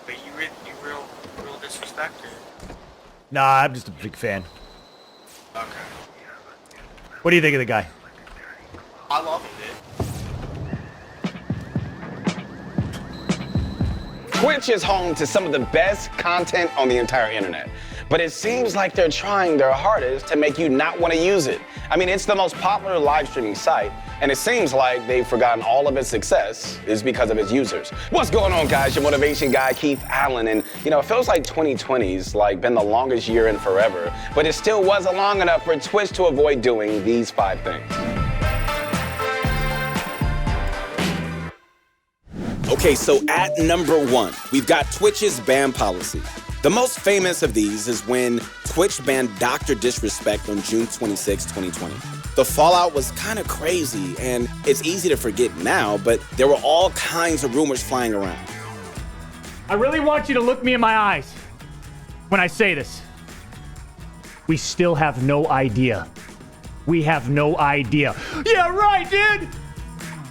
But you real disrespected. Nah, I'm just a big fan. Okay. What do you think of the guy? I love it. Twitch is home to some of the best content on the entire internet, but it seems like they're trying their hardest to make you not want to use it. I mean, it's the most popular live streaming site, and it seems like they've forgotten all of its success is because of its users. What's going on, guys? Your motivation guy, Keith Allen, and it feels like 2020's been the longest year in forever, but it still wasn't long enough for Twitch to avoid doing these 5 things. Okay, so at number 1, we've got Twitch's ban policy. The most famous of these is when Twitch banned Dr. Disrespect on June 26, 2020. The fallout was kind of crazy, and it's easy to forget now, but there were all kinds of rumors flying around. I really want you to look me in my eyes when I say this. We still have no idea. We have no idea. Yeah, right, dude!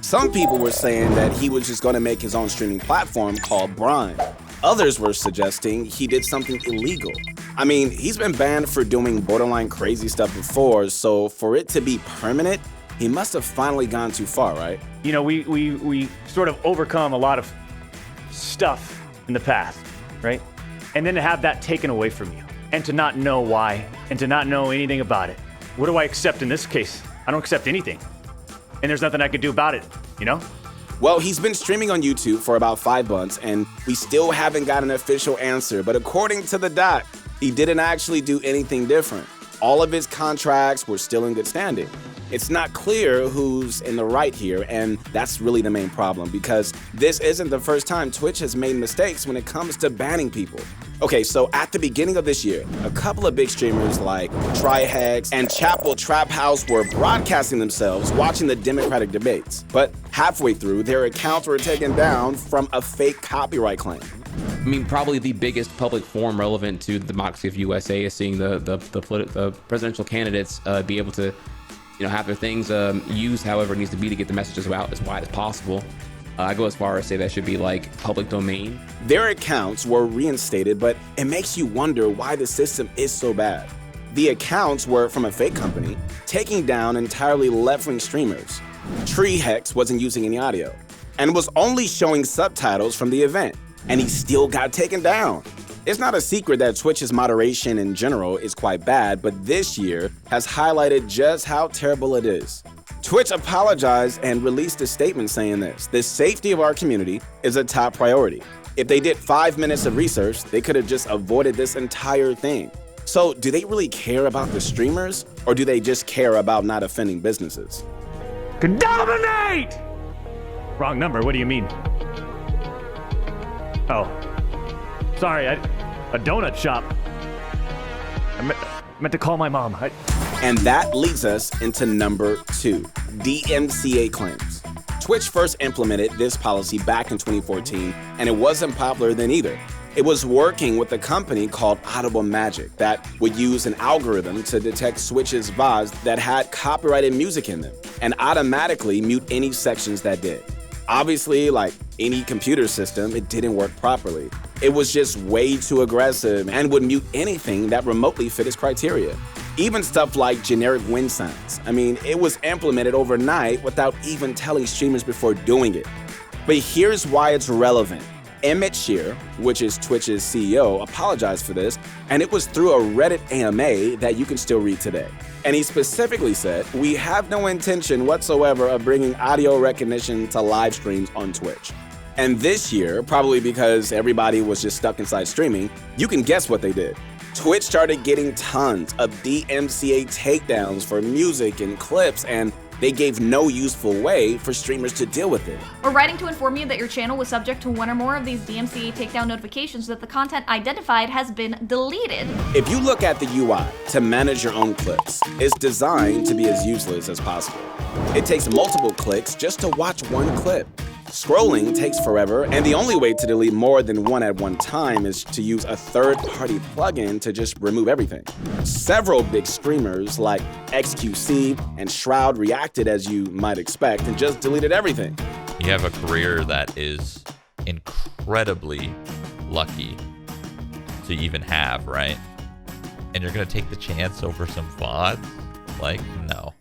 Some people were saying that he was just going to make his own streaming platform called Borray. Others were suggesting he did something illegal. I mean, he's been banned for doing borderline crazy stuff before, so for it to be permanent, he must have finally gone too far, right? We sort of overcome a lot of stuff in the past, right? And then to have that taken away from you, and to not know why, and to not know anything about it. What do I accept in this case? I don't accept anything. And there's nothing I could do about it, Well, he's been streaming on YouTube for about 5 months, and we still haven't got an official answer. But according to the Dot, he didn't actually do anything different. All of his contracts were still in good standing. It's not clear who's in the right here, and that's really the main problem, because this isn't the first time Twitch has made mistakes when it comes to banning people. Okay, so at the beginning of this year, a couple of big streamers like TryHex and Chapel Trap House were broadcasting themselves watching the Democratic debates. But halfway through, their accounts were taken down from a fake copyright claim. I mean, probably the biggest public forum relevant to the democracy of USA is seeing the presidential candidates be able to, have their things used however it needs to be to get the messages out as wide as possible. I go as far as say that should be like public domain. Their accounts were reinstated, but it makes you wonder why the system is so bad. The accounts were from a fake company, taking down entirely left-wing streamers. TryHex wasn't using any audio, and was only showing subtitles from the event, and he still got taken down. It's not a secret that Twitch's moderation in general is quite bad, but this year has highlighted just how terrible it is. Twitch apologized and released a statement saying this: the safety of our community is a top priority. If they did 5 minutes of research, they could have just avoided this entire thing. So do they really care about the streamers, or do they just care about not offending businesses? Dominate! Wrong number, what do you mean? Oh, sorry, a donut shop. I meant to call my mom. And that leads us into number 2, DMCA claims. Twitch first implemented this policy back in 2014, and it wasn't popular then either. It was working with a company called Audible Magic that would use an algorithm to detect Twitch's VODs that had copyrighted music in them, and automatically mute any sections that did. Obviously, like any computer system, it didn't work properly. It was just way too aggressive and would mute anything that remotely fit its criteria. Even stuff like generic win signs. I mean, it was implemented overnight without even telling streamers before doing it. But here's why it's relevant. Emmett Shear, which is Twitch's CEO, apologized for this, and it was through a Reddit AMA that you can still read today. And he specifically said, "We have no intention whatsoever of bringing audio recognition to live streams on Twitch." And this year, probably because everybody was just stuck inside streaming, you can guess what they did. Twitch started getting tons of DMCA takedowns for music and clips, and they gave no useful way for streamers to deal with it. We're writing to inform you that your channel was subject to one or more of these DMCA takedown notifications that the content identified has been deleted. If you look at the UI to manage your own clips, it's designed to be as useless as possible. It takes multiple clicks just to watch one clip. Scrolling takes forever, and the only way to delete more than one at one time is to use a third-party plugin to just remove everything. Several big streamers like XQC and Shroud reacted as you might expect and just deleted everything. You have a career that is incredibly lucky to even have, right? And you're gonna take the chance over some VODs? Like, no.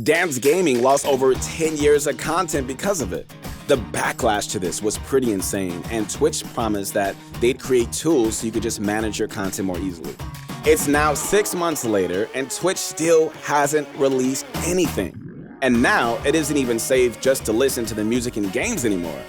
Dance Gaming lost over 10 years of content because of it. The backlash to this was pretty insane, and Twitch promised that they'd create tools so you could just manage your content more easily. It's now 6 months later, and Twitch still hasn't released anything. And now it isn't even safe just to listen to the music in games anymore.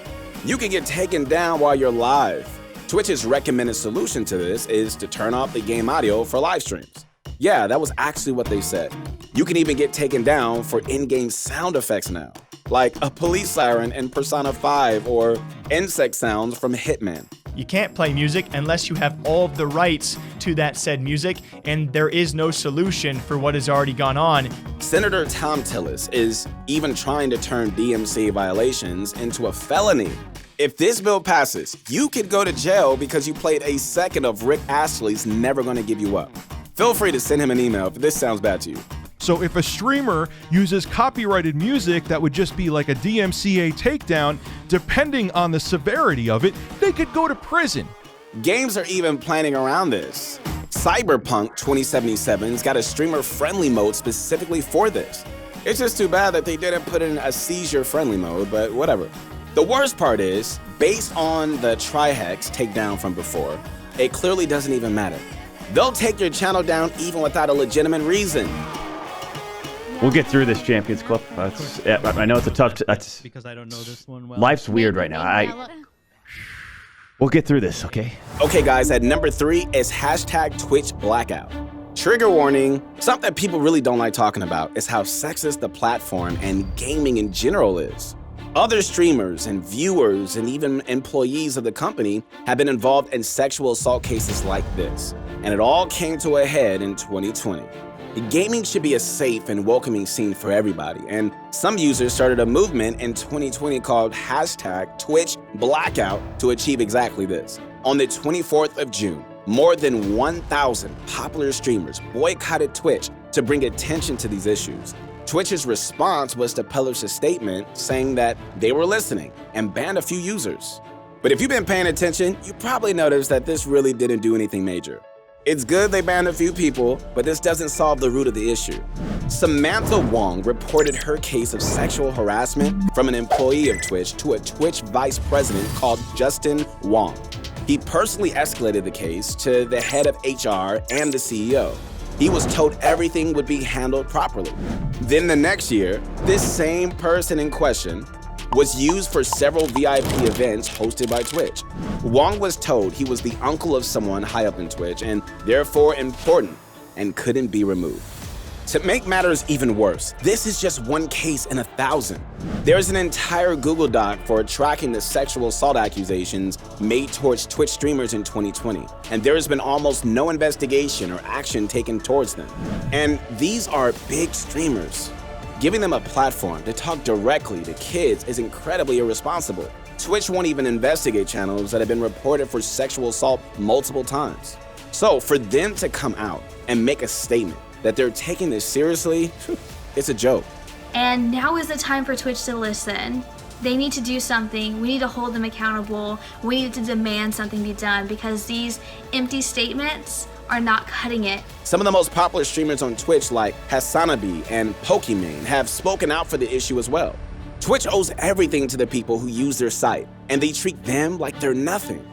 You can get taken down while you're live. Twitch's recommended solution to this is to turn off the game audio for live streams. Yeah, that was actually what they said. You can even get taken down for in-game sound effects now, like a police siren in Persona 5 or insect sounds from Hitman. You can't play music unless you have all of the rights to that said music, and there is no solution for what has already gone on. Senator Tom Tillis is even trying to turn DMCA violations into a felony. If this bill passes, you could go to jail because you played a second of Rick Astley's Never Gonna Give You Up. Feel free to send him an email if this sounds bad to you. So if a streamer uses copyrighted music that would just be like a DMCA takedown, depending on the severity of it, they could go to prison. Games are even planning around this. Cyberpunk 2077's got a streamer-friendly mode specifically for this. It's just too bad that they didn't put in a seizure-friendly mode, but whatever. The worst part is, based on the Trihex takedown from before, it clearly doesn't even matter. They'll take your channel down even without a legitimate reason. We'll get through this, Champions Club. I know it's a tough. Because I don't know this one well. Life's weird right now. We'll get through this, okay? Okay, guys, at number 3 is hashtag Twitch Blackout. Trigger warning, something people really don't like talking about is how sexist the platform and gaming in general is. Other streamers and viewers and even employees of the company have been involved in sexual assault cases like this, and it all came to a head in 2020. Gaming should be a safe and welcoming scene for everybody, and some users started a movement in 2020 called hashtag Twitch Blackout to achieve exactly this. On the 24th of June, more than 1,000 popular streamers boycotted Twitch to bring attention to these issues. Twitch's response was to publish a statement saying that they were listening and banned a few users. But if you've been paying attention, you probably noticed that this really didn't do anything major. It's good they banned a few people, but this doesn't solve the root of the issue. Samantha Wong reported her case of sexual harassment from an employee of Twitch to a Twitch vice president called Justin Wong. He personally escalated the case to the head of HR and the CEO. He was told everything would be handled properly. Then the next year, this same person in question was used for several VIP events hosted by Twitch. Wong was told he was the uncle of someone high up in Twitch and therefore important and couldn't be removed. To make matters even worse, this is just one case in 1,000. There's an entire Google Doc for tracking the sexual assault accusations made towards Twitch streamers in 2020, and there has been almost no investigation or action taken towards them. And these are big streamers. Giving them a platform to talk directly to kids is incredibly irresponsible. Twitch won't even investigate channels that have been reported for sexual assault multiple times. So for them to come out and make a statement that they're taking this seriously, it's a joke. And now is the time for Twitch to listen. They need to do something. We need to hold them accountable. We need to demand something be done because these empty statements are not cutting it. Some of the most popular streamers on Twitch like Hasanabe and Pokimane have spoken out for the issue as well. Twitch owes everything to the people who use their site, and they treat them like they're nothing.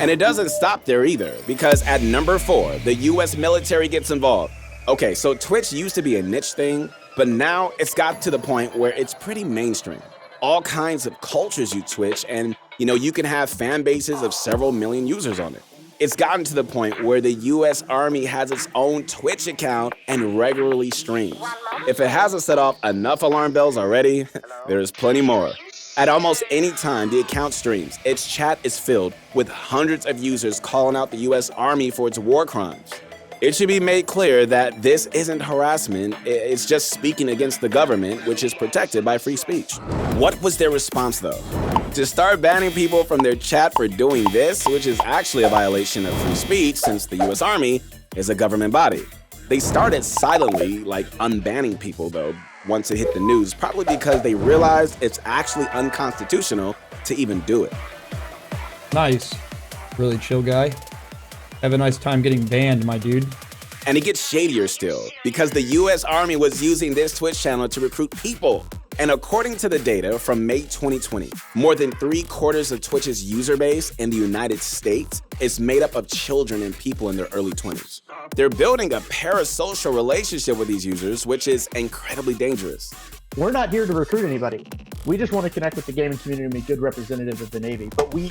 And it doesn't stop there either, because at number 4, the US military gets involved. Okay, so Twitch used to be a niche thing, but now it's got to the point where it's pretty mainstream. All kinds of cultures use Twitch, and you can have fan bases of several million users on it. It's gotten to the point where the US Army has its own Twitch account and regularly streams. If it hasn't set off enough alarm bells already, there's plenty more. At almost any time the account streams, its chat is filled with hundreds of users calling out the US Army for its war crimes. It should be made clear that this isn't harassment, it's just speaking against the government, which is protected by free speech. What was their response though? To start banning people from their chat for doing this, which is actually a violation of free speech since the US Army is a government body. They started silently, like unbanning people though, once it hit the news, probably because they realized it's actually unconstitutional to even do it. Nice. Really chill guy. Have a nice time getting banned, my dude. And it gets shadier still, because the US Army was using this Twitch channel to recruit people. And according to the data from May 2020, more than 3/4 of Twitch's user base in the United States is made up of children and people in their early 20s. They're building a parasocial relationship with these users, which is incredibly dangerous. We're not here to recruit anybody. We just want to connect with the gaming community and be good representatives of the Navy. But we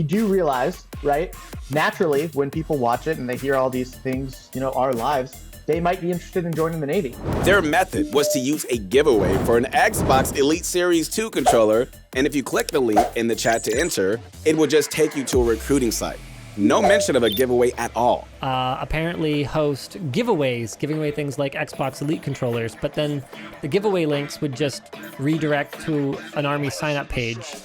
do realize, right, naturally, when people watch it and they hear all these things, you know, our lives, they might be interested in joining the Navy. Their method was to use a giveaway for an Xbox Elite Series 2 controller, and if you click the link in the chat to enter, it will just take you to a recruiting site. No mention of a giveaway at all. Apparently host giveaways, giving away things like Xbox Elite controllers, but then the giveaway links would just redirect to an Army sign-up page.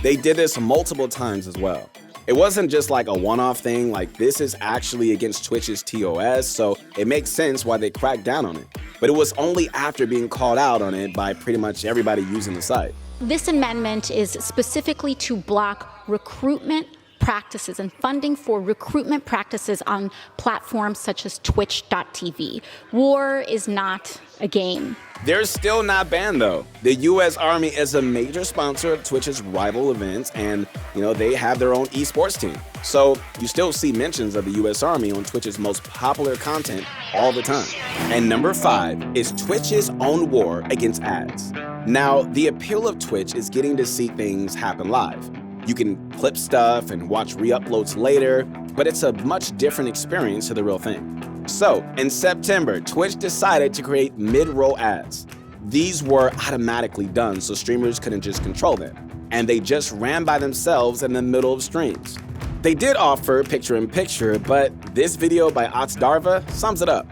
They did this multiple times as well. It wasn't just like a one-off thing, like this is actually against Twitch's TOS, so it makes sense why they cracked down on it. But it was only after being called out on it by pretty much everybody using the site. This amendment is specifically to block recruitment practices and funding for recruitment practices on platforms such as Twitch.tv. War is not a game. They're still not banned though. The US Army is a major sponsor of Twitch's rival events, and you know, they have their own esports team. So you still see mentions of the US Army on Twitch's most popular content all the time. And number 5 is Twitch's own war against ads. Now, the appeal of Twitch is getting to see things happen live. You can clip stuff and watch re-uploads later, but it's a much different experience to the real thing. So, in September, Twitch decided to create mid-roll ads. These were automatically done so streamers couldn't just control them, and they just ran by themselves in the middle of streams. They did offer picture-in-picture, but this video by Otsdarva sums it up.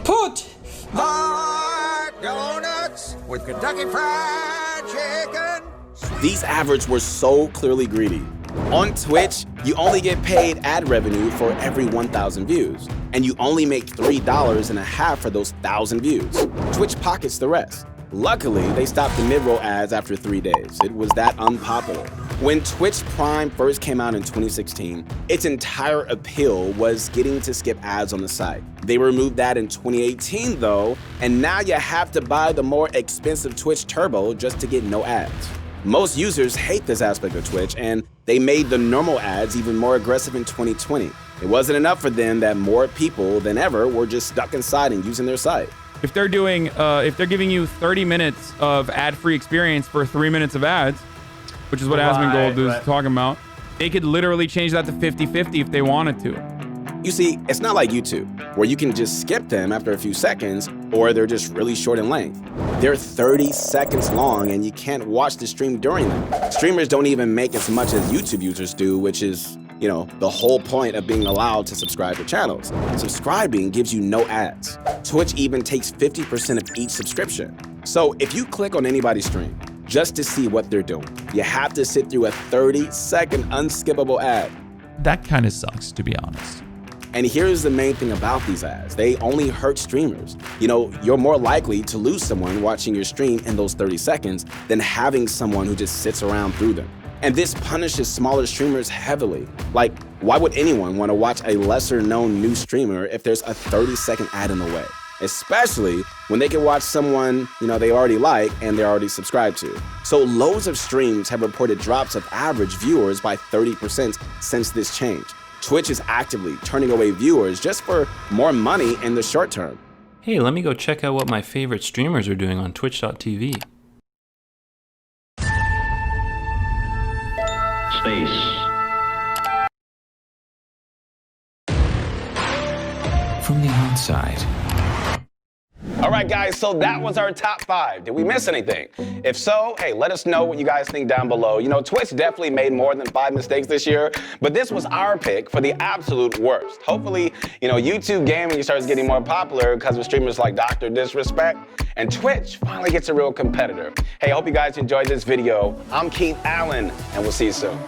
Put hot donuts with Kentucky Fried Chicken. These adverts were so clearly greedy. On Twitch, you only get paid ad revenue for every 1,000 views, and you only make $3.50 for those 1,000 views. Twitch pockets the rest. Luckily, they stopped the mid-roll ads after 3 days. It was that unpopular. When Twitch Prime first came out in 2016, its entire appeal was getting to skip ads on the site. They removed that in 2018 though, and now you have to buy the more expensive Twitch Turbo just to get no ads. Most users hate this aspect of Twitch, and they made the normal ads even more aggressive in 2020. It wasn't enough for them that more people than ever were just stuck inside and using their site. If they're giving you 30 minutes of ad-free experience for 3 minutes of ads, which is what Asmongold is talking about, they could literally change that to 50-50 if they wanted to. You see, it's not like YouTube, where you can just skip them after a few seconds, or they're just really short in length. They're 30 seconds long, and you can't watch the stream during them. Streamers don't even make as much as YouTube users do, which is, you know, the whole point of being allowed to subscribe to channels. Subscribing gives you no ads. Twitch even takes 50% of each subscription. So if you click on anybody's stream just to see what they're doing, you have to sit through a 30-second unskippable ad. That kind of sucks, to be honest. And here's the main thing about these ads. They only hurt streamers. You know, you're more likely to lose someone watching your stream in those 30 seconds than having someone who just sits around through them. And this punishes smaller streamers heavily. Like, why would anyone want to watch a lesser known new streamer if there's a 30-second ad in the way? Especially when they can watch someone, you know, they already like and they're already subscribed to. So loads of streams have reported drops of average viewers by 30% since this change. Twitch is actively turning away viewers just for more money in the short term. Hey, let me go check out what my favorite streamers are doing on Twitch.tv. Space. From the outside. All right, guys, so that was our top 5. Did we miss anything? If so, hey, let us know what you guys think down below. You know, Twitch definitely made more than 5 mistakes this year, but this was our pick for the absolute worst. Hopefully, you know, YouTube gaming starts getting more popular because of streamers like Dr. Disrespect, and Twitch finally gets a real competitor. Hey, I hope you guys enjoyed this video. I'm Keith Allen, and we'll see you soon.